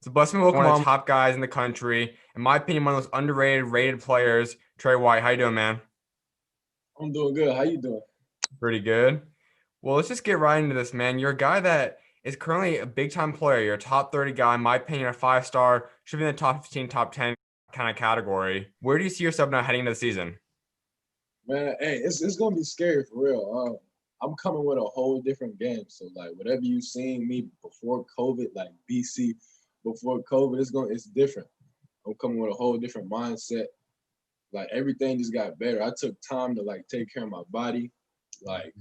So bless me, welcome one of the top guys in the country. In my opinion, one of those underrated, rated players, Tre White. How you doing, man? I'm doing good. How you doing? Pretty good. Well, let's just get right into this, man. You're a guy that is currently a big-time player. You're a top 30 guy. In my opinion, a five-star, should be in the top 15, top 10 kind of category. Where do you see yourself now heading into the season? Man, hey, it's gonna be scary for real. I'm coming with a whole different game. So like whatever you seen me before COVID, like BC before COVID, it's different. I'm coming with a whole different mindset. Like everything just got better. I took time to like take care of my body. Like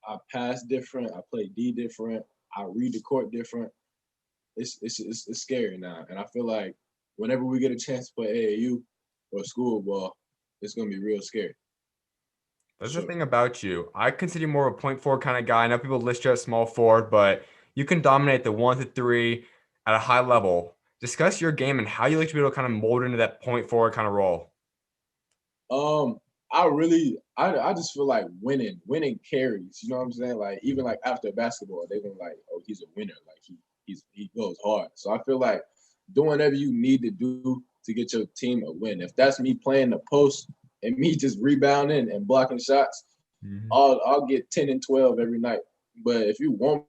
I pass different, I play D different, I read the court different. It's scary now. And I feel like whenever we get a chance to play AAU or school ball, it's gonna be real scary. That's the Sure. thing about you. I consider you more of a point forward kind of guy. I know people list you as small forward, but you can dominate the 1 to 3 at a high level. Discuss your game and how you like to be able to kind of mold into that point forward kind of role. Um, I just feel like winning carries. You know what I'm saying? Like even like after basketball, they're gonna like, oh, he's a winner. Like he goes hard. So I feel like doing whatever you need to do to get your team a win. If that's me playing the post and me just rebounding and blocking shots, Mhm. I'll get 10 and 12 every night. But if you want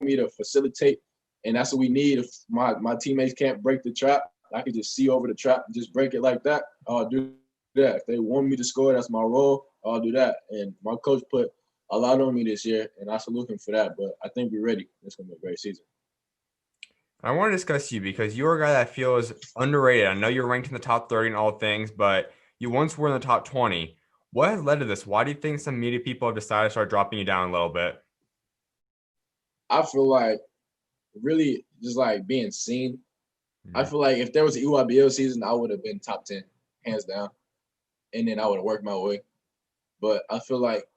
me to facilitate, and that's what we need, if my teammates can't break the trap, I can just see over the trap and just break it like that. I'll do that. If they want me to score, that's my role. I'll do that. And my coach put a lot on me this year, and I salute him for that. But I think we're ready. It's gonna be a great season. I want to discuss you because you're a guy that feels underrated. I know you're ranked in the top 30 in all things, but you once were in the top 20. What has led to this? Why do you think some media people have decided to start dropping you down a little bit? I feel like really just like being seen. I Mhm. feel like if there was an EYBL season, I would have been top 10, hands down. And then I would have worked my way. But I feel like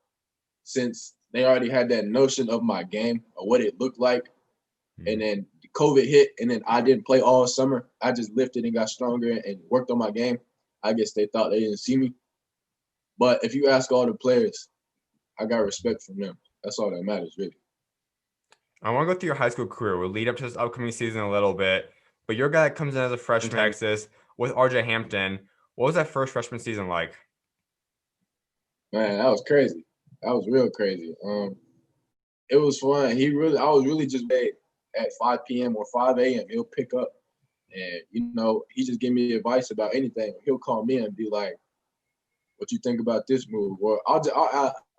since they already had that notion of my game or what it looked like, and Mhm. then COVID hit, and then I didn't play all summer. I just lifted and got stronger and worked on my game. I guess they thought they didn't see me. But if you ask all the players, I got respect from them. That's all that matters, really. I want to go through your high school career. We'll lead up to this upcoming season a little bit, but you're a guy that comes in as a freshman in Texas with RJ Hampton. What was that first freshman season like? Man, that was crazy. That was real crazy. It was fun. I was really just at 5 p.m. or 5 a.m. He'll pick up and he just give me advice about anything. He'll call me and be like, "What you think about this move?" Or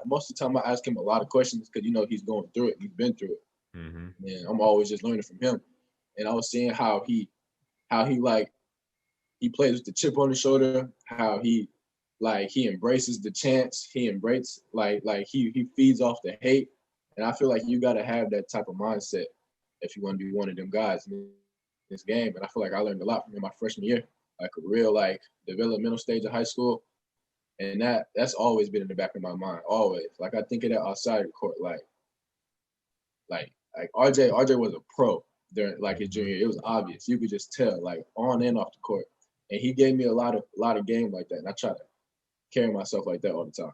most of the time I ask him a lot of questions because he's going through it. He's been through it, Hmm. and I'm always just learning from him. And I was seeing how he like he plays with the chip on his shoulder, how he embraces the chance, he embraces he feeds off the hate. And I feel like you gotta have that type of mindset if you want to be one of them guys in this game. And I feel like I learned a lot from him my freshman year, like a real like developmental stage of high school. And that's always been in the back of my mind, always. Like I think of that outside the court, like RJ was a pro during like his junior year. It was obvious. You could just tell, like on and off the court. And he gave me a lot of game like that. And I try to carry myself like that all the time.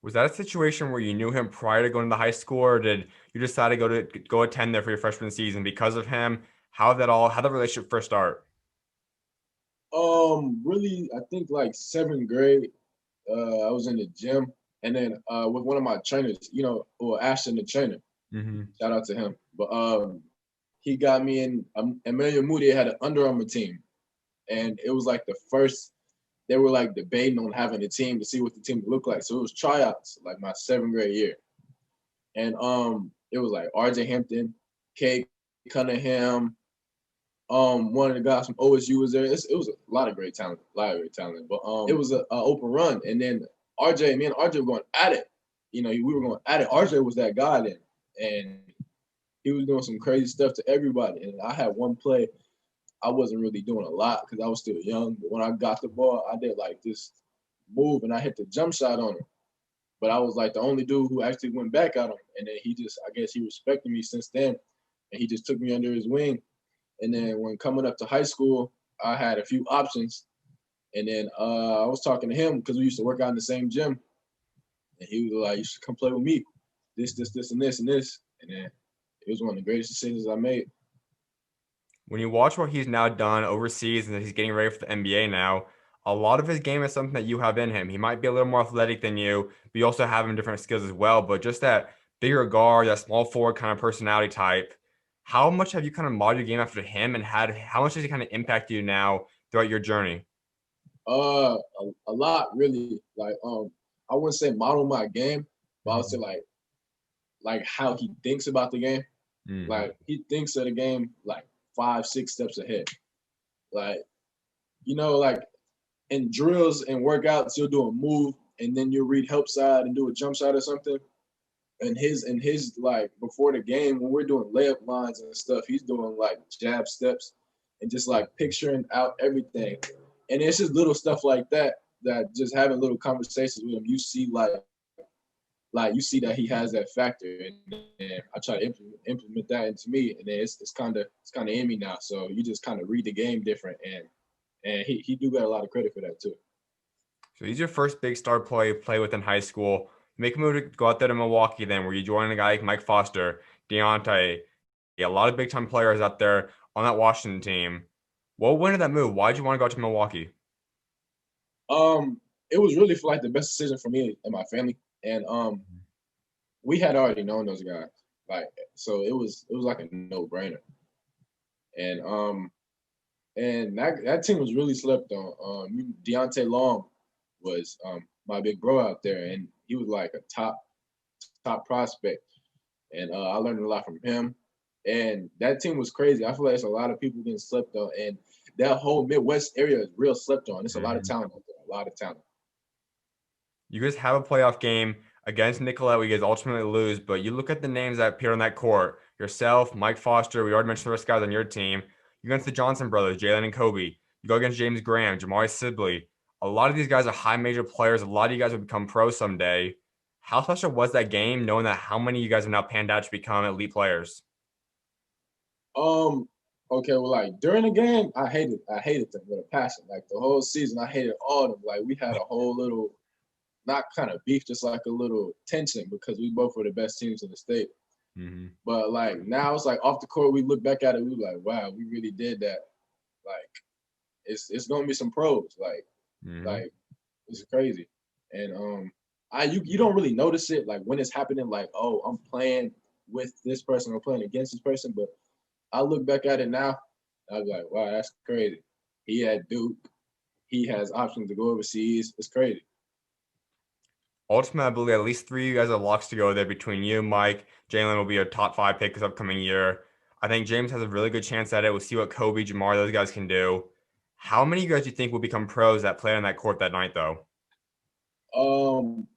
Was that a situation where you knew him prior to going to high school, or did you decide to go attend there for your freshman season because of him? How did that relationship first start? Really, I think like seventh grade, I was in the gym, and then with one of my trainers, Ashton, the trainer. Hmm. Shout out to him. But he got me in. Emilio Moody had an Under Armour team, and it was like the first. They were like debating on having a team to see what the team would look like. So it was tryouts, like my seventh grade year, and it was like RJ Hampton, K Cunningham, one of the guys from OSU was there. It was a lot of great talent, But it was an open run, and then me and RJ were going at it. We were going at it. RJ was that guy then, and he was doing some crazy stuff to everybody. And I had one play. I wasn't really doing a lot because I was still young. But when I got the ball, I did like this move, and I hit the jump shot on him. But I was like the only dude who actually went back at him. And then I guess he respected me since then, and he just took me under his wing. And then when coming up to high school, I had a few options. And then I was talking to him because we used to work out in the same gym. And he was like, "You should come play with me. This, and this, and this." And then it was one of the greatest decisions I made. When you watch what he's now done overseas and he's getting ready for the NBA now, a lot of his game is something that you have in him. He might be a little more athletic than you, but you also have him different skills as well. But just that bigger guard, that small forward kind of personality type, how much have you kind of modeled your game after him and how much does he kind of impact you now throughout your journey? A lot really. Like I wouldn't say model my game, but I would say Mhm. like how he thinks about the game. Mhm. Like he thinks of the game like 5, 6 steps ahead. Like like in drills and workouts, you'll do a move and then you'll read help side and do a jump shot or something. And his like before the game when we're doing layup lines and stuff, he's doing like jab steps and just like picturing out everything. And it's just little stuff like that that just having little conversations with him, you see like you see that he has that factor, and I try to implement that into me, and then it's kind of in me now. So you just kind of read the game different, and he do got a lot of credit for that too. So he's your first big star play within high school. Make a move to go out there to Milwaukee then, where you join a guy like Mike Foster, Deontay, yeah, a lot of big time players out there on that Washington team. What went into that move? Why did you want to go to Milwaukee? Um, it was really for like the best decision for me and my family, and we had already known those guys, like so it was like a no brainer, and that team was really slept on. Deontay Long was my big bro out there, and he was like a top prospect, and I learned a lot from him. And that team was crazy. I feel like it's a lot of people getting slept on, and that whole Midwest area is real slept on. It's a lot of Mhm. talent out there, a lot of talent. You guys have a playoff game against Nicolette. We guys ultimately lose, but you look at the names that appear on that court. Yourself, Mike Foster. We already mentioned the rest guys on your team. You go against the Johnson brothers, Jalen and Kobe. You go against James Graham, Jamari Sibley. A lot of these guys are high major players. A lot of you guys will become pros someday. How special was that game, knowing that how many of you guys have now panned out to become elite players? Um, okay, well, like during the game, I hated them with a passion. Like the whole season, I hated all of them. Like we had a whole little, not kind of beef, just like a little tension because we both were the best teams in the state. Hmm. But like now, it's like off the court, we look back at it, we were like, wow, we really did that. Like it's gonna be some pros. Hmm. Like it's crazy, and you don't really notice it like when it's happening. Like oh, I'm playing with this person or playing against this person, but I look back at it now, I was like, wow, that's crazy. He at Duke. He has options to go overseas. It's crazy. Ultimately, I believe at least three of you guys have locks to go there between you, Mike. Jalen will be a top five pick this upcoming year. I think James has a really good chance at it. We'll see what Kobe, Jamar, those guys can do. How many of you guys do you think will become pros that play on that court that night, though? Um,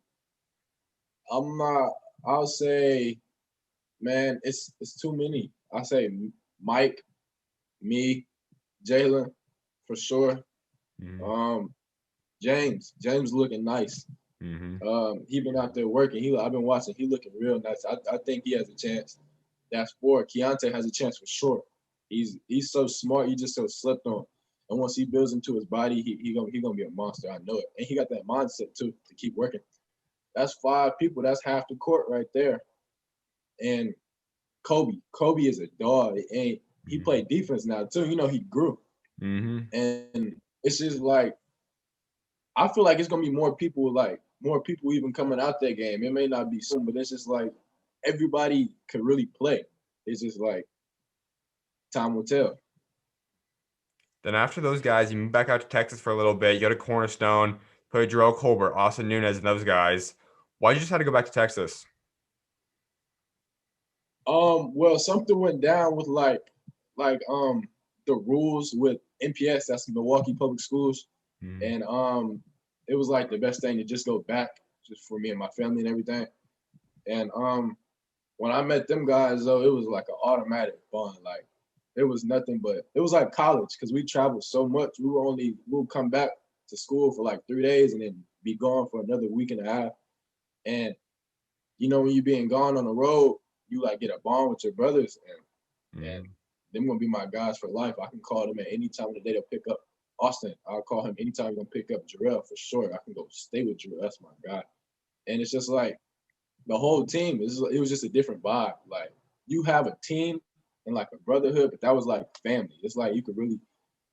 I'm not. I'll say, man, it's too many. I say Mike, me, Jalen, for sure. Mm-hmm. Um, James looking nice. Mm-hmm. He been out there working. I've been watching. He looking real nice. I think he has a chance. That's four. Keontae has a chance for sure. He's so smart. He just so slept on. And once he builds into his body, he gonna be a monster. I know it. And he got that mindset too to keep working. That's five people. That's half the court right there. And Kobe is a dog. And he played defense now too. He grew. Mm-hmm. And it's just like I feel like it's gonna be more people even coming out that game. It may not be soon, but it's just like everybody could really play. It's just like time will tell. Then after those guys, you move back out to Texas for a little bit. You go to Cornerstone, play Jerrell Colbert, Austin Nunez, and those guys. Why did you decide to go back to Texas? Well, something went down with like the rules with MPS, that's Milwaukee Public Schools, Mm-hmm. and it was like the best thing to just go back, just for me and my family and everything. And when I met them guys though, it was like an automatic bond. Like it was nothing but it was like college because we traveled so much. We'll come back to school for like 3 days and then be gone for another week and a half. And when you being gone on the road, you like get a bond with your brothers, and Mm-hmm. them gonna be my guys for life. I can call them at any time of the day to pick up Austin. I'll call him anytime he's gonna pick up Jerrell for sure. I can go stay with Jerrell. That's my guy. And it's just like the whole team. It was just a different vibe. Like you have a team and like a brotherhood, but that was like family. It's like you could really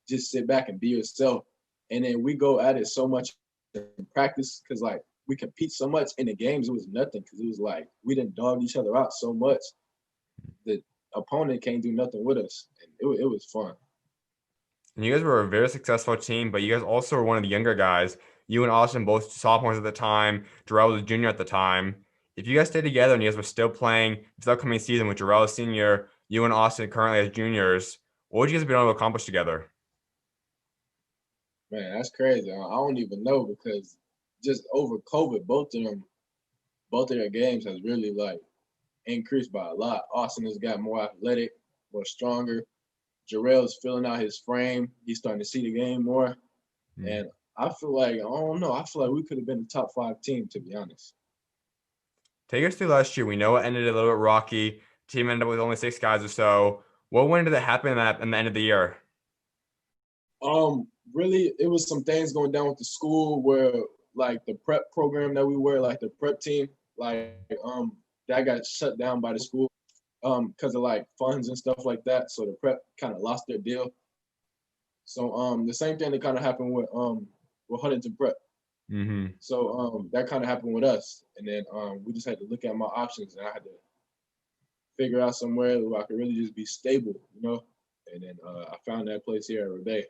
just sit back and be yourself. And then we go at it so much in practice because like we compete so much in the games. It was nothing because it was like we didn't dog each other out so much. The opponent can't do nothing with us, and it was fun. And you guys were a very successful team, but you guys also were one of the younger guys. You and Austin both sophomores at the time. Jerrell was a junior at the time. If you guys stayed together and you guys were still playing this upcoming season with Jerrell as senior, you and Austin currently as juniors, what would you guys be able to accomplish together? Man, that's crazy. I don't even know because just over COVID, both of their games has really like increased by a lot. Austin has got more athletic, more stronger. Jerrell's filling out his frame. He's starting to see the game more. Hmm. And I feel like, I don't know, I feel like we could have been a top 5 team, to be honest. Take us through last year. We know it ended a little bit rocky. Team ended up with only 6 guys or so. What went into that happen in the end of the year? Really, it was some things going down with the school where like the prep program that we were, like the prep team, like that got shut down by the school because of like funds and stuff like that. So the prep kind of lost their deal. So the same thing that kind of happened with Huntington Prep. Mm-hmm. So that kind of happened with us, and then we just had to look at my options, and I had to figure out somewhere where I could really just be stable, you know. And then I found that place here at Rebay.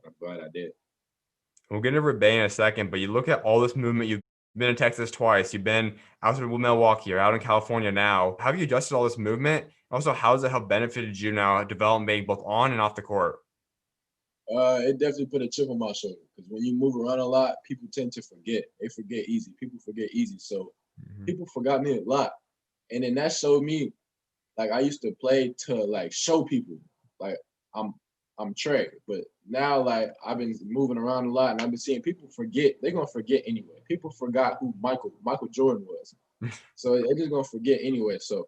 I'm glad I did. We'll get into Rebay in a second, but you look at all this movement. You've been in Texas twice. You've been out in Milwaukee. You're out in California now. How have you adjusted all this movement? Also, how has it helped benefited you now developing both on and off the court? It definitely put a chip on my shoulder because when you move around a lot, people tend to forget. They forget easy. People forget easy. So Mm-hmm. people forgot me a lot, and then that showed me like I used to play to like show people like I'm I'm Trey, but now like I've been moving around a lot and I've been seeing people forget. They're gonna forget anyway. People forgot who Michael Jordan was, so they're just gonna forget anyway. So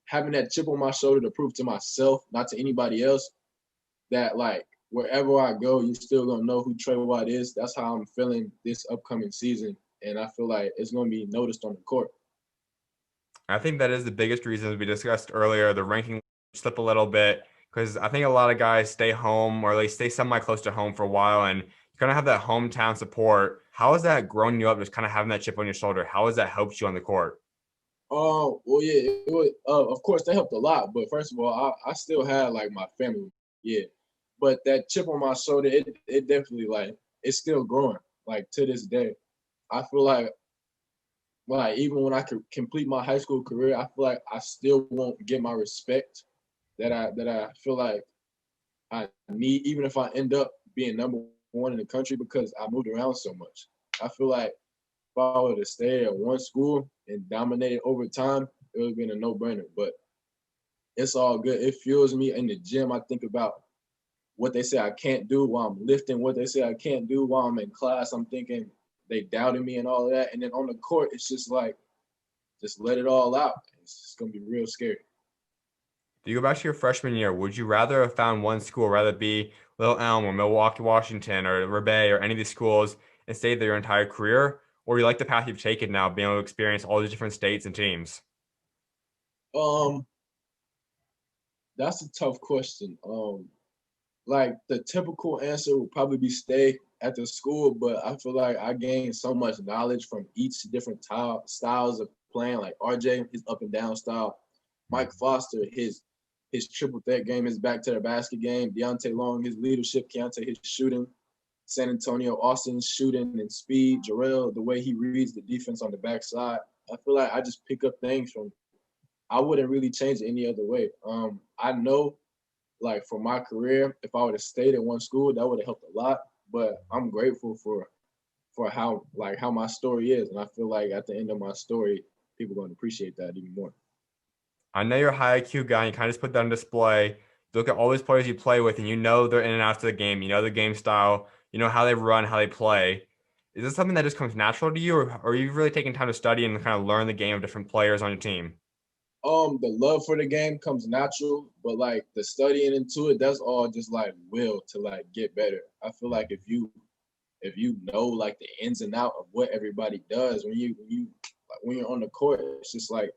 having that chip on my shoulder to prove to myself, not to anybody else, that like wherever I go, you still gonna know who Tre White is. That's how I'm feeling this upcoming season, and I feel like it's gonna be noticed on the court. I think that is the biggest reason, as we discussed earlier, the ranking slip a little bit because I think a lot of guys stay home or at least stay semi close to home for a while and you kind of have that hometown support. How has that grown you up, just kind of having that chip on your shoulder? How has that helped you on the court? Oh, well, yeah, it was, of course, that helped a lot. But first of all, I still had like my family, yeah. But that chip on my shoulder, it definitely like it's still growing. Like to this day, I feel like even when I could complete my high school career, I feel like I still won't get my respect that I feel like I need, even if I end up being number one in the country because I moved around so much. I feel like if I were to stay at one school and dominate it over time, it would have been a no-brainer. But it's all good. It fuels me in the gym. I think about what they say I can't do while I'm lifting, what they say I can't do while I'm in class. I'm thinking they doubted me and all of that. And then on the court, it's just like, just let it all out. It's going to be real scary. If you go back to your freshman year, would you rather have found one school, rather it be Little Elm or Milwaukee, Washington or Rebay or any of these schools and stayed there your entire career? Or you like the path you've taken now, being able to experience all these different states and teams? Um, that's a tough question. Like the typical answer would probably be stay at the school, but I feel like I gained so much knowledge from each different styles of playing. Like RJ, his up and down style, Mike Foster, his triple threat game, his back to the basket game, Deontay Long, his leadership, Keontae, his shooting, San Antonio, Austin's shooting and speed, Jerrell, the way he reads the defense on the backside. I feel like I just pick up things from. I wouldn't really change it any other way. I know like for my career, if I would have stayed at one school, that would have helped a lot. But I'm grateful for how my story is, and I feel like at the end of my story, people are going to appreciate that even more. I know you're a high IQ guy, and you kind of just put that on display. You look at all these players you play with, and you know they're in and out of the game. You know the game style. You know how they run, how they play. Is this something that just comes natural to you, or are you really taking time to study and kind of learn the game of different players on your team? The love for the game comes natural, but like the studying into it, that's all just like will to like get better. I feel like if you know like the ins and out of what everybody does when you're on the court, it's just like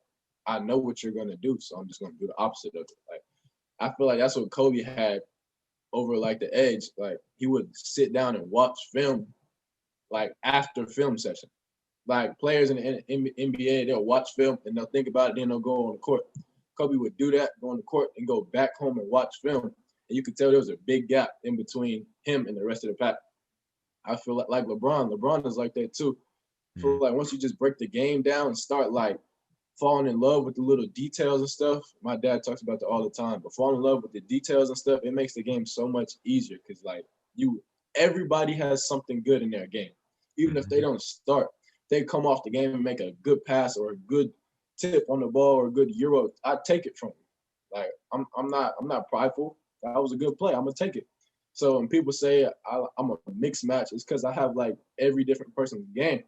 I know what you're gonna do, so I'm just gonna do the opposite of it. Like I feel like that's what Kobe had over like the edge. Like he would sit down and watch film, like after film session. Like players in the NBA, they'll watch film and they'll think about it, then they'll go on the court. Kobe would do that, go on the court, and go back home and watch film. And you could tell there was a big gap in between him and the rest of the pack. I feel like LeBron is like that too. I feel like once you just break the game down and start like falling in love with the little details and stuff. My dad talks about that all the time, but falling in love with the details and stuff, it makes the game so much easier because like everybody has something good in their game. Even if they don't start, they come off the game and make a good pass or a good tip on the ball or a good euro. I take it from you. Like I'm not prideful. That was a good play. I'm gonna take it. So when people say I'm a mixed match, it's because I have like every different person's game.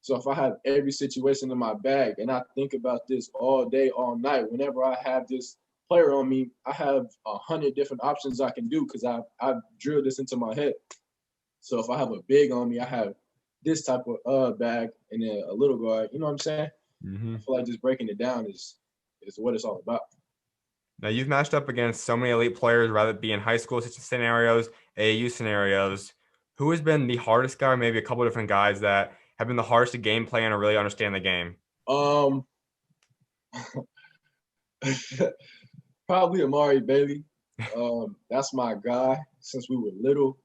So if I have every situation in my bag and I think about this all day, all night, whenever I have this player on me, I have 100 different options I can do because I've drilled this into my head. So if I have a big on me, I have this type of bag and then a little guard. You know what I'm saying? Mm-hmm. I feel like just breaking it down is what it's all about. Now you've matched up against so many elite players, rather it be in high school scenarios, AAU scenarios. Who has been the hardest guy, or maybe a couple of different guys that have been the hardest to game plan or really understand the game? Probably Amari Bailey. That's my guy since we were little.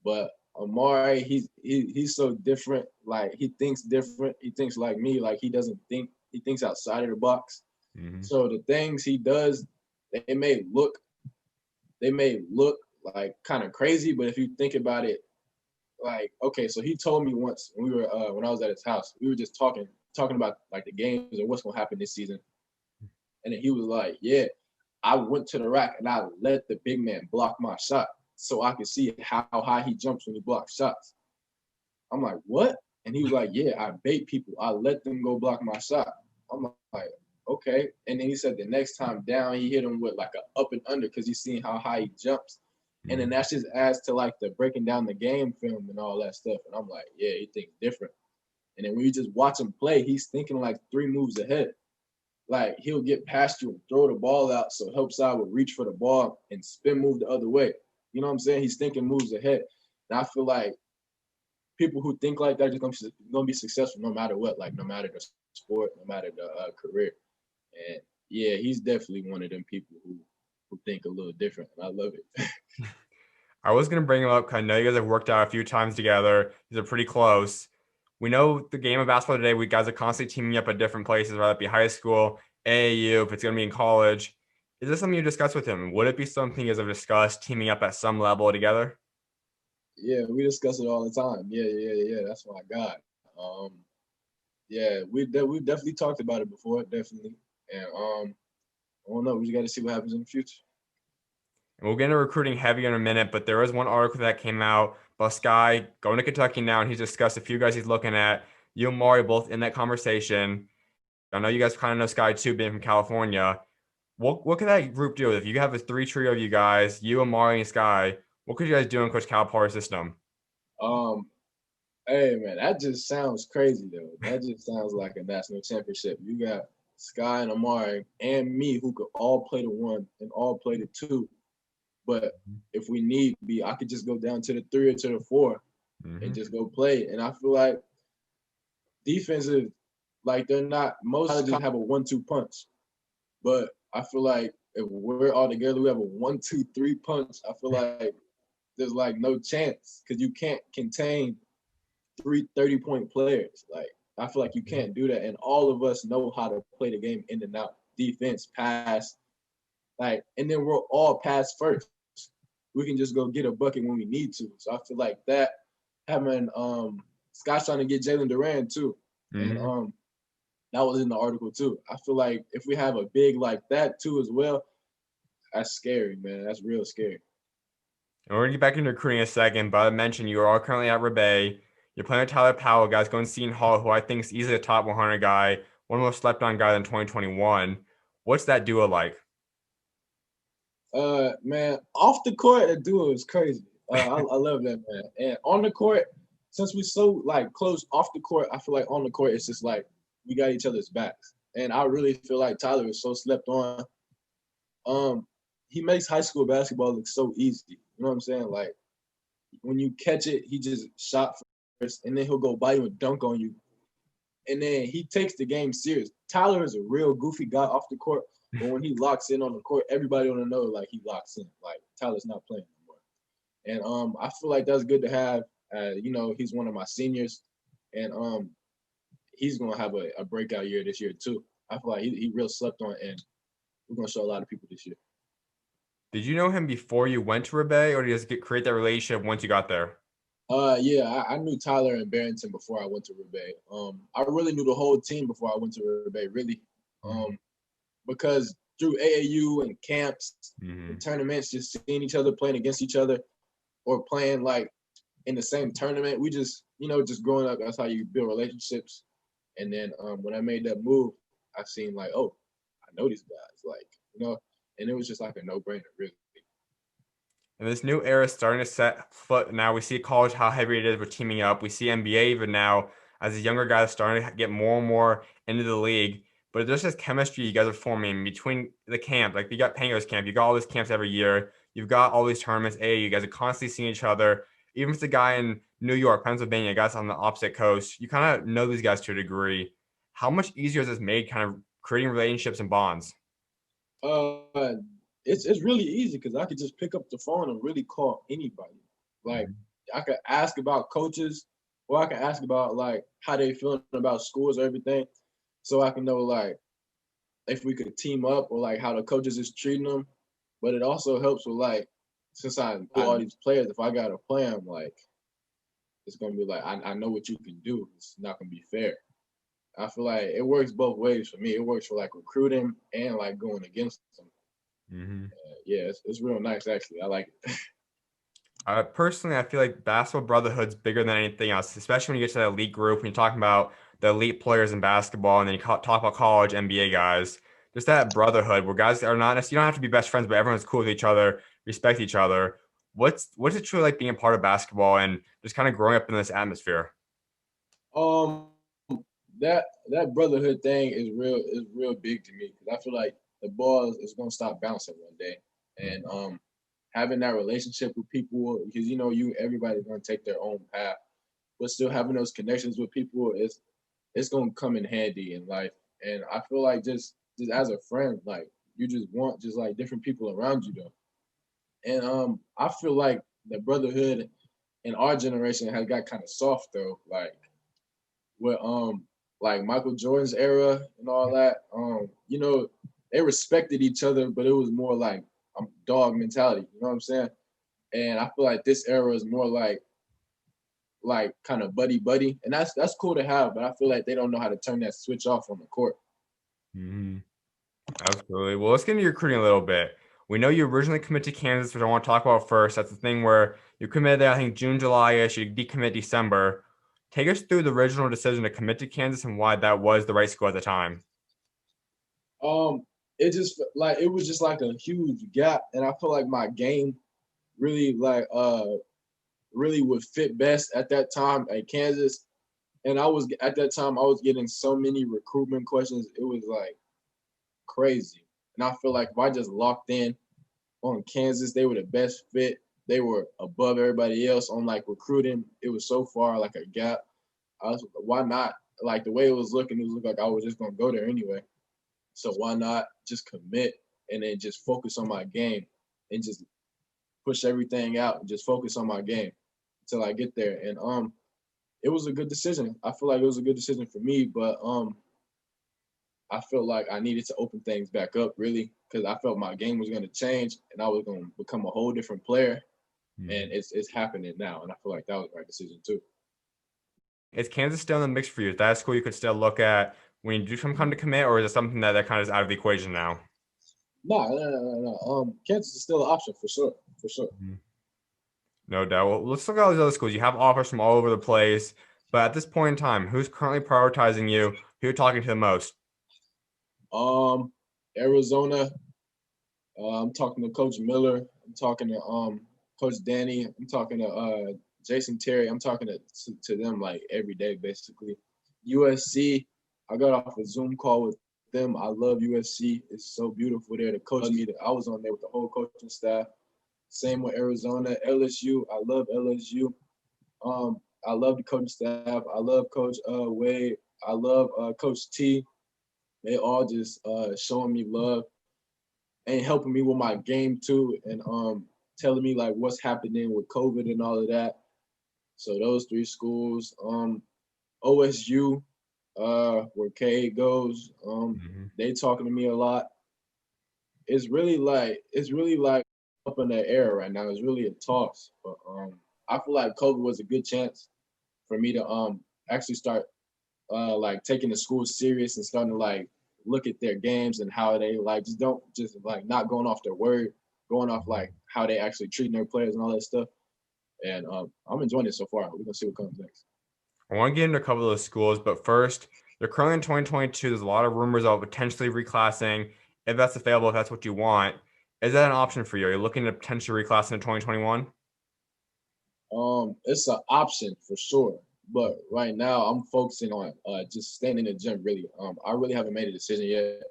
But Amari, he's so different. Like he thinks different. He thinks like me. Like he doesn't think. He thinks outside of the box. Mm-hmm. So the things he does, they may look like kind of crazy. But if you think about it, like okay, so he told me once when we were when I was at his house, we were just talking about like the games and what's gonna happen this season. And then he was like, yeah, I went to the rack and I let the big man block my shot so I could see how high he jumps when he blocks shots. I'm like, what? And he was like, yeah, I bait people. I let them go block my shot. I'm like, okay. And then he said the next time down, he hit him with like a up and under because he's seeing how high he jumps. And then that just adds to like the breaking down the game film and all that stuff. And I'm like, yeah, he thinks different. And then when you just watch him play, he's thinking like 3 moves ahead. Like he'll get past you and throw the ball out so help side will reach for the ball and spin move the other way. You know what I'm saying? He's thinking moves ahead. And I feel like people who think like that are just gonna be successful no matter what, like no matter the sport, no matter the career. And yeah, he's definitely one of them people who think a little different. And I love it. I was going to bring him up because I know you guys have worked out a few times together. These are pretty close. We know the game of basketball today, we guys are constantly teaming up at different places, whether it be high school, AAU, if it's going to be in college. Is this something you discuss with him? Would it be something you guys have discussed teaming up at some level together? Yeah, we discuss it all the time. Yeah. That's my guy. Yeah, we've definitely talked about it before, definitely. And I don't know. We just got to see what happens in the future. And we'll get into recruiting heavier in a minute, but there was one article that came out about Sky going to Kentucky now, and he's discussed a few guys he's looking at. You and Maury both in that conversation. I know you guys kind of know Sky too, being from California. What could that group do? If you have a 3 trio of you guys, you, Amari, and Sky, what could you guys do in Coach Calipari's system? Hey man, that just sounds crazy though. That just sounds like a national championship. You got Sky and Amari and me who could all play the 1 and all play the 2. But if we need be, I could just go down to the 3 or to the 4 and just go play. And I feel like defensive, like they're not, most colleges have a 1-2 punch. But I feel like if we're all together, we have a 1-2-3 punch. I feel like there's like no chance because you can't contain 3 30-point players. Like I feel like you can't do that. And all of us know how to play the game in and out. Defense, pass, like, and then we're all pass first. We can just go get a bucket when we need to. So I feel like that having Scott's trying to get Jalen Duran too. And that was in the article too. I feel like if we have a big like that too as well, that's scary, man. That's real scary. And we're going to get back into recruiting in a second, but I mentioned you are all currently at Rebay. You're playing with Tyler Powell, guys, going to Seton Hall, who I think is easily a top 100 guy, one of the most slept on guys in 2021. What's that duo like? Man, off the court, that duo is crazy. I love that, man. And on the court, since we're so like close off the court, I feel like on the court it's just like we got each other's backs. And I really feel like Tyler is so slept on. he makes high school basketball look so easy. You know what I'm saying? Like when you catch it, he just shot first, and then he'll go by you and dunk on you. And then he takes the game serious. Tyler is a real goofy guy off the court, but when he locks in on the court, everybody want to know like he locks in. Like Tyler's not playing anymore. And I feel like that's good to have. You know, he's one of my seniors, and he's gonna have a breakout year this year too. I feel like he real slept on, and we're gonna show a lot of people this year. Did you know him before you went to Rebay, or did you just create that relationship once you got there? Yeah, I knew Tyler and Barrington before I went to Rebay. I really knew the whole team before I went to Rebay, really. Because through AAU and camps and tournaments, just seeing each other, playing against each other, or playing like in the same tournament, we just, you know, just growing up, that's how you build relationships. And then when I made that move, I seen like, oh, I know these guys, like, you know, and it was just like a no-brainer, really. And this new era is starting to set foot. Now we see college how heavy it is with teaming up. We see NBA even now as the younger guys starting to get more and more into the league. But there's just chemistry you guys are forming between the camp. Like you got Pango's camp, you got all these camps every year. You've got all these tournaments. You guys are constantly seeing each other. Even if it's a guy in New York, Pennsylvania, guys on the opposite coast, you kind of know these guys to a degree. How much easier is this made kind of creating relationships and bonds? Uh, it's really easy because I could just pick up the phone and really call anybody. Like I could ask about coaches, or I could ask about like how they feeling about schools or everything, so I can know like if we could team up or like how the coaches is treating them. But it also helps with like since I know all these players, if I gotta play them, like it's gonna be like I know what you can do. It's not gonna be fair. I feel like it works both ways for me. It works for like recruiting and like going against them. Yeah, it's real nice actually. I like it. Personally, I feel like basketball brotherhood's bigger than anything else, especially when you get to that elite group, when you're talking about the elite players in basketball, and then you talk about college NBA guys. Just that brotherhood where guys are not necessarily, you don't have to be best friends, but everyone's cool with each other, respect each other. What's it truly like being a part of basketball and just kind of growing up in this atmosphere? Um, that brotherhood thing is real big to me because I feel like the ball is gonna stop bouncing one day, and having that relationship with people because you know everybody's gonna take their own path, but still having those connections with people is it's gonna come in handy in life. And I feel like just as a friend, like you just want just like different people around you though. And I feel like the brotherhood in our generation has got kind of soft though, with like Michael Jordan's era and all that. You know, they respected each other, but it was more like dog mentality. You know what I'm saying? And I feel like this era is more like kind of buddy buddy, and that's cool to have. But I feel like they don't know how to turn that switch off on the court. Mm-hmm. Absolutely. Well, let's get into your recruiting a little bit. We know you originally committed to Kansas, which I want to talk about first. That's the thing where you committed there, I think June, July-ish, you decommit December. Take us through the original decision to commit to Kansas and why that was the right school at the time. Um, it just like it was just like a huge gap, and I feel like my game really really would fit best at that time at Kansas. And I was at that time I was getting so many recruitment questions. It was like crazy. And I feel like if I just locked in on Kansas, they were the best fit. They were above everybody else on like recruiting. It was so far like a gap. I was why not? Like the way it was looking, it looked like I was just gonna go there anyway. So why not just commit and then just focus on my game and just push everything out and just focus on my game until I get there. And it was a good decision. I feel like it was a good decision for me, but I felt like I needed to open things back up really because I felt my game was going to change and I was going to become a whole different player. And it's happening now, and I feel like that was the right decision too. Is Kansas still in the mix for you? Is that a school you could still look at when you do come to commit, or is it something that kind of is out of the equation now? No. Kansas is still an option for sure, for sure. No doubt. Well, let's look at all these other schools. You have offers from all over the place, but at this point in time, who's currently prioritizing you? Who you're talking to the most? Arizona. I'm talking to Coach Miller. I'm talking to Coach Danny. I'm talking to Jason Terry. I'm talking to them like every day basically. USC. I got off a Zoom call with them. I love USC. It's so beautiful there. The coach me, I was on there with the whole coaching staff. Same with Arizona, LSU. I love LSU. I love the coaching staff. I love Coach Wade. I love Coach T. They all just showing me love and helping me with my game too, and telling me like what's happening with COVID and all of that. So those three schools, OSU, where K goes, they talking to me a lot. It's really like up in the air right now. It's really a toss. But I feel like COVID was a good chance for me to actually start like taking the school serious and starting to like look at their games and how they like just like not going off their word, going off like how they actually treating their players and all that stuff. And I'm enjoying it so far. We're gonna see what comes next. I want to get into a couple of those schools, but first, they're currently in 2022. There's a lot of rumors about potentially reclassing. If that's available, if that's what you want, is that an option for you? Are you looking to potentially reclass into 2021? It's an option for sure, but right now I'm focusing on just staying in the gym. Really, I really haven't made a decision yet.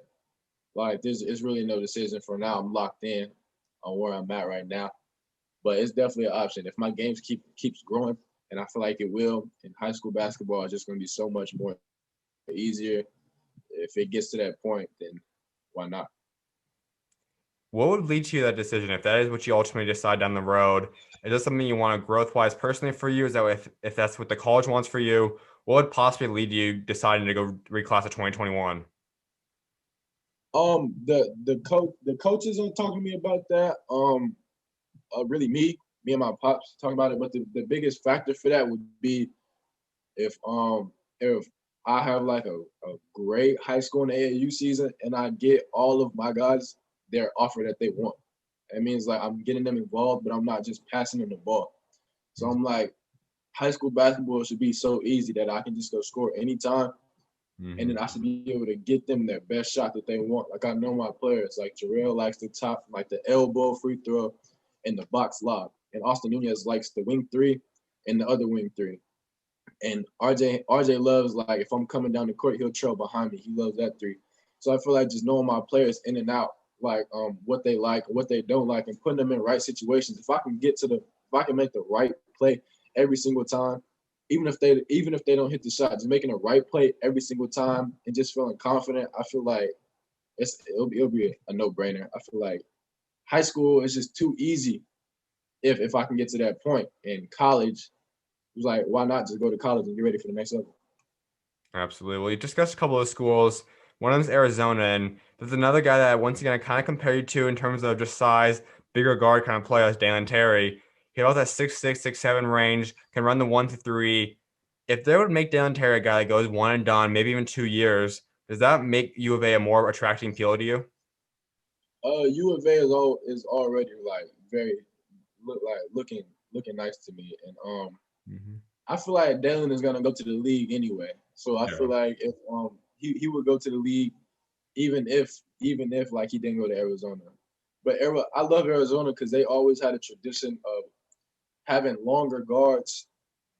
Like, it's really no decision for now. I'm locked in on where I'm at right now, but it's definitely an option. If my games keeps growing, and I feel like it will in high school basketball, it's just going to be so much more easier. If it gets to that point, then why not? What would lead to that decision if that is what you ultimately decide down the road? Is this something you want growth-wise personally for you? Is that if that's what the college wants for you? What would possibly lead you deciding to go reclass of 2021? The coaches are talking to me about that. Really me and my pops talking about it. But the biggest factor for that would be if I have like a great high school in the AAU season and I get all of my guys their offer that they want. It means like I'm getting them involved, but I'm not just passing them the ball. So I'm like, high school basketball should be so easy that I can just go score anytime. And then I should be able to get them their best shot that they want. Like I know my players, like Jerrell likes the top, like the elbow free throw and the box lob. And Austin Nunez likes the wing three and the other wing three. And RJ loves like if I'm coming down the court, he'll trail behind me. He loves that three. So I feel like just knowing my players in and out, like what they like, what they don't like, and putting them in right situations. If I can make the right play every single time, even if they don't hit the shot, just making the right play every single time and just feeling confident, I feel like it'll be a no-brainer. I feel like high school is just too easy if I can get to that point. In college, it was like, why not just go to college and get ready for the next level? Absolutely. Well, you discussed a couple of schools. One of them is Arizona, and there's another guy that once again I kind of compare you to in terms of just size, bigger guard kind of player, is Dalen Terry. He has that 6'6", 6'7" range, can run the 1 to 3. If they would make Dalen Terry a guy that goes one and done, maybe even 2 years, does that make U of A more attracting appeal to you? U of A is already like very looking nice to me, and Mhm. I feel like Dalen is gonna go to the league anyway. So I feel Yeah. like if he would go to the league even if like he didn't go to Arizona. But I love Arizona because they always had a tradition of having longer guards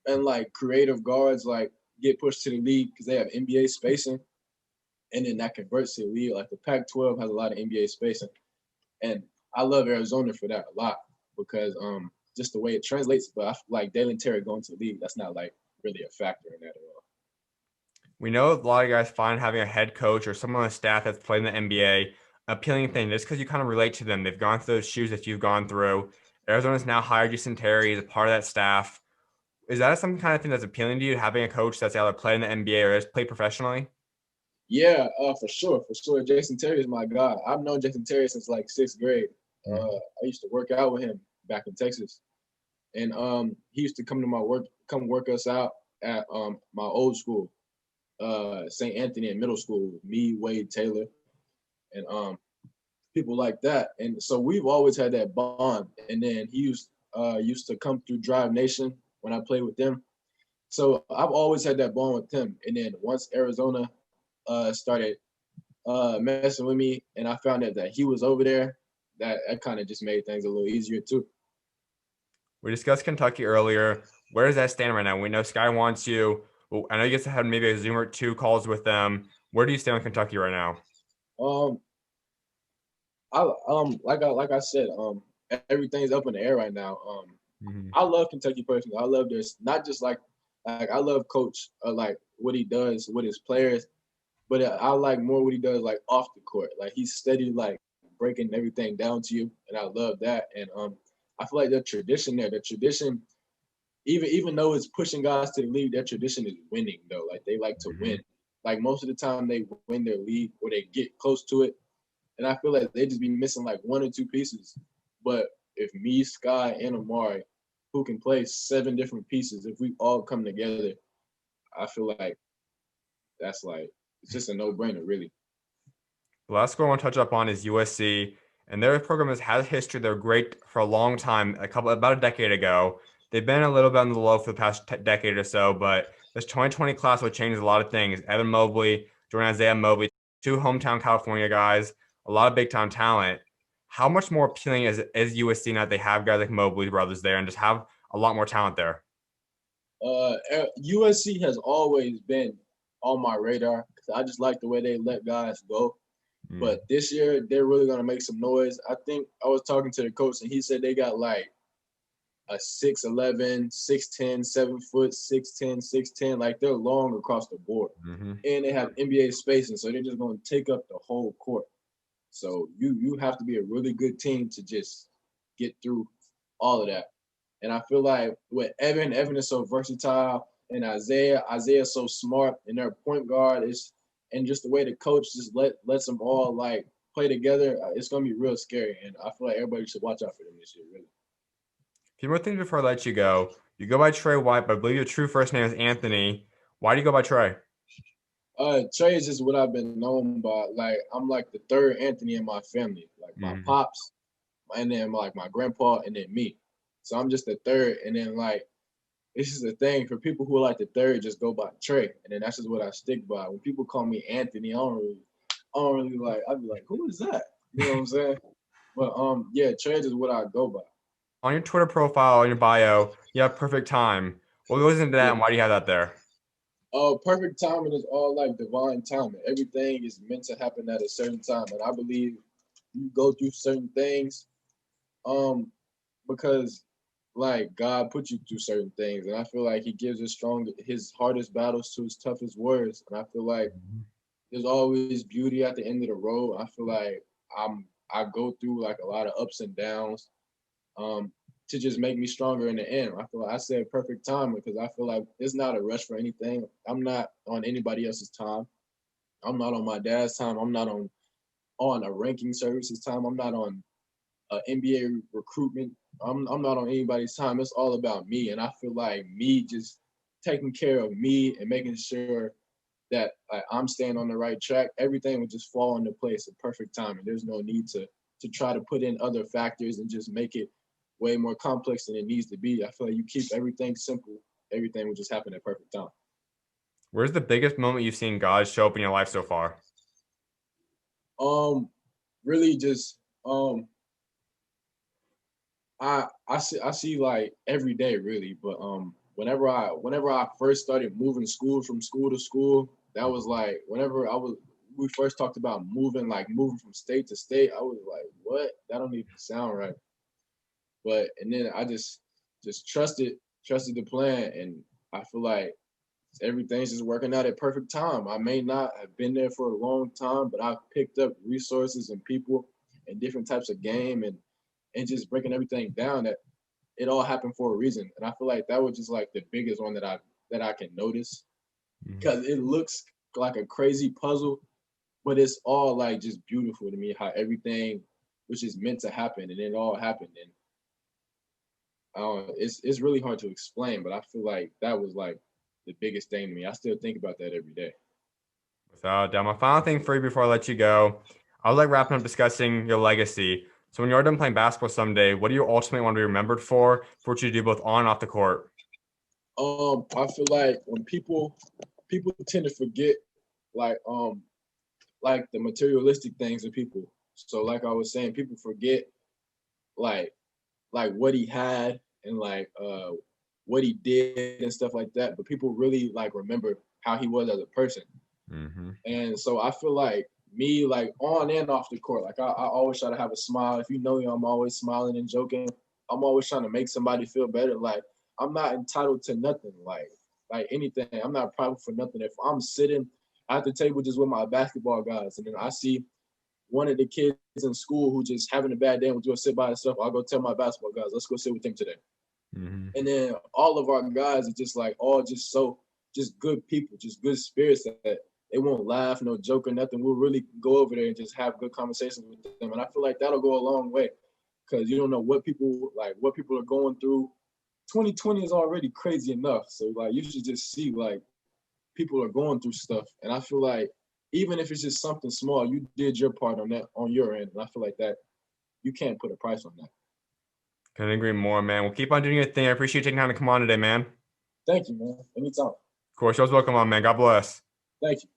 and like creative guards like get pushed to the league because they have NBA spacing, and then that converts to the league. Like the Pac-12 has a lot of NBA spacing, and I love Arizona for that a lot because just the way it translates. But I feel like Dalen Terry going to the league, that's not like really a factor in that at all. We know a lot of guys find having a head coach or someone on the staff that's played in the NBA appealing thing just because you kind of relate to them. They've gone through those shoes that you've gone through. Arizona's now hired Jason Terry as a part of that staff. Is that some kind of thing that's appealing to you, having a coach that's either played in the NBA or has played professionally? Yeah, for sure. Jason Terry is my guy. I've known Jason Terry since like sixth grade. Mhm. I used to work out with him back in Texas, and he used to come work us out at my old school, St. Anthony in middle school. Me, Wade, Taylor, and people like that. And so we've always had that bond. And then he used to come through Drive Nation when I played with them. So I've always had that bond with him. And then once Arizona started messing with me, and I found out that he was over there, that kind of just made things a little easier too. We discussed Kentucky earlier. Where does that stand right now? We know Sky wants you. Well, I know you guys had maybe a Zoom or two calls with them. Where do you stand with Kentucky right now? Um, like I said, everything's up in the air right now. Mhm. I love Kentucky personally. I love this, not just like I love Coach, like what he does with his players, but I like more what he does like off the court. Like he's steady, like breaking everything down to you, and I love that. And I feel like the tradition there, the tradition, even though it's pushing guys to the league, their tradition is winning though. Like they like to win. Mhm. Like most of the time they win their league or they get close to it. And I feel like they just be missing like one or two pieces. But if me, Sky, and Amari, who can play 7 different pieces, if we all come together, I feel like that's like it's just a no-brainer, really. The last school I want to touch up on is USC, and their program has had a history. They're great for a long time, about a decade ago. They've been a little bit on the low for the past decade or so, but this 2020 class will change a lot of things. Evan Mobley, Jordan Isaiah Mobley, two hometown California guys, a lot of big time talent. How much more appealing is USC now that they have guys like Mobley brothers there and just have a lot more talent there? USC has always been on my radar because I just like the way they let guys go. Mm. But this year, they're really gonna make some noise. I think I was talking to the coach, and he said they got like a 6'11", 6'10", 7 foot, 6'10", 6'10". Like they're long across the board, Mm-hmm. and they have NBA spacing, so they're just gonna take up the whole court. So you have to be a really good team to just get through all of that. And I feel like with Evan is so versatile, and Isaiah's so smart, and their point guard is, and just the way the coach just lets them all like play together, it's gonna be real scary. And I feel like everybody should watch out for them this year, really. A few more things before I let you go. You go by Tre White, but I believe your true first name is Anthony. Why do you go by Trey? Trey is just what I've been known by. Like I'm like the third Anthony in my family. Like my Mm-hmm. pops, and then like my grandpa, and then me. So I'm just the third, and then like this is the thing for people who are like the third, just go by Trey, and then that's just what I stick by. When people call me Anthony, I don't really like. I'd be like, who is that? You know what I'm saying? But yeah, Trey is what I go by. On your Twitter profile, in your bio, you have perfect time. What goes into that, Yeah. and why do you have that there? Perfect timing is all like divine timing. Everything is meant to happen at a certain time, and I believe you go through certain things, um, because like God put you through certain things, and I feel like He gives his hardest battles to his toughest warriors, and I feel like there's always beauty at the end of the road. I feel like I go through like a lot of ups and downs, um, to just make me stronger in the end. I feel like I said perfect time because I feel like it's not a rush for anything. I'm not on anybody else's time. I'm not on my dad's time. I'm not on a ranking services time. I'm not on NBA recruitment. I'm not on anybody's time. It's all about me, and I feel like me just taking care of me and making sure that like, I'm staying on the right track. Everything would just fall into place at perfect time, and there's no need to try to put in other factors and just make it way more complex than it needs to be. I feel like you keep everything simple, everything will just happen at perfect time. Where's the biggest moment you've seen God show up in your life so far? Um, really just I see like every day really, but whenever I first started moving school from school to school, that was like whenever we first talked about moving from state to state, I was like, what? That don't even sound right. But and then I just trusted the plan, and I feel like everything's just working out at perfect time. I may not have been there for a long time, but I've picked up resources and people and different types of game and just breaking everything down that it all happened for a reason. And I feel like that was just like the biggest one that I can notice Mhm. because it looks like a crazy puzzle, but it's all like just beautiful to me how everything which is meant to happen and it all happened. And it's really hard to explain, but I feel like that was like the biggest thing to me. I still think about that every day. Without a doubt. My final thing for you before I let you go, I would like wrapping up discussing your legacy. So when you're done playing basketball someday, what do you ultimately want to be remembered for what you do both on and off the court? I feel like when people tend to forget like like the materialistic things of people. So like I was saying, people forget like what he had and like what he did and stuff like that. But people really like remember how he was as a person. Mm-hmm. And so I feel like me, like on and off the court. Like I always try to have a smile. If you know me, I'm always smiling and joking. I'm always trying to make somebody feel better. Like I'm not entitled to nothing. Like anything. I'm not prideful for nothing. If I'm sitting at the table just with my basketball guys, and then I see one of the kids in school who just having a bad day and will sit by himself, I'll go tell my basketball guys, let's go sit with him today. Mm-hmm. And then all of our guys are just like all just good people, just good spirits that they won't laugh, no joke or nothing. We'll really go over there and just have good conversations with them. And I feel like that'll go a long way because you don't know what people are going through. 2020 is already crazy enough. So like you should just see like people are going through stuff. And I feel like even if it's just something small, you did your part on that on your end. And I feel like that you can't put a price on that. Couldn't agree more, man. Well, keep on doing your thing. I appreciate you taking time to come on today, man. Thank you, man. Anytime. Of course, you're always welcome on, man. God bless. Thank you.